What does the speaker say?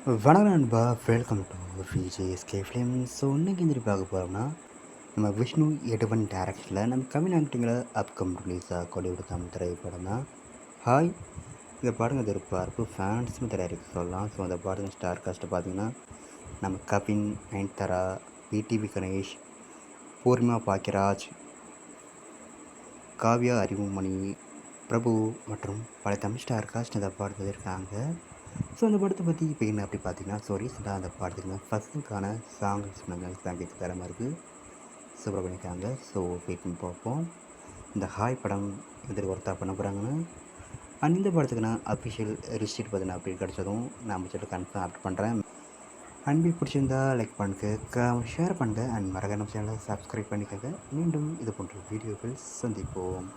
வணக்கம் நண்பா, welcome to VJSK film. So இன்றைக்கி இந்த பார்க்க போகிறோம்னா நம்ம விஷ்ணு எடவன் டேரக்ஷனில் நம்ம கவின் ஆக்டிங்கில் அப்கம் ரிலீஸ் ஆகக்கூடிய தமிழ் திரைப்படம் தான் ஹாய். இந்த படம் எதிர்பார்ப்பு ஃபேன்ஸும் தயாரிக்க சொல்லலாம். ஸோ அந்த படத்தின் ஸ்டார் காஸ்ட்டை பார்த்தீங்கன்னா நம்ம கவின், நயன்தாரா, பிடிவி கணேஷ், பூர்ணிமா பாக்கியராஜ், காவ்யா அறிவுமணி, பிரபு மற்றும் பல தமிழ் ஸ்டார் காஸ்ட் இந்த படத்தில் இருக்காங்க. ஸோ அந்த படத்தை பற்றி இப்போ என்ன அப்படி பார்த்தீங்கன்னா, ஸோ ரீசெண்டாக அந்த படத்துக்கு ஃபஸ்ட்டுக்கான சாங்ஸ் கேட்க தர மாதிரி இருக்குது, சூப்பராக பண்ணியிருக்காங்க. ஸோ வெயிட் பண்ணி பார்ப்போம் இந்த ஹாய் படம் எதிர் ஒர்த்தாக பண்ண போகிறாங்கன்னு. அண்ட் இந்த படத்துக்கு நான் அஃபிஷியல் ரிசீட் பார்த்தீங்கன்னா அப்படி கிடச்சதும் நான் சொல்லிட்டு கன்ஃபார்ம் அப்ட் பண்ணுறேன். அன்பி பிடிச்சிருந்தா லைக் பண்ணுங்க, ஷேர் பண்ணுங்கள், அண்ட் மறக்காம சேனலை சப்ஸ்கிரைப் பண்ணிக்கோங்க. மீண்டும் இது போன்ற வீடியோக்கள் சந்திப்போம்.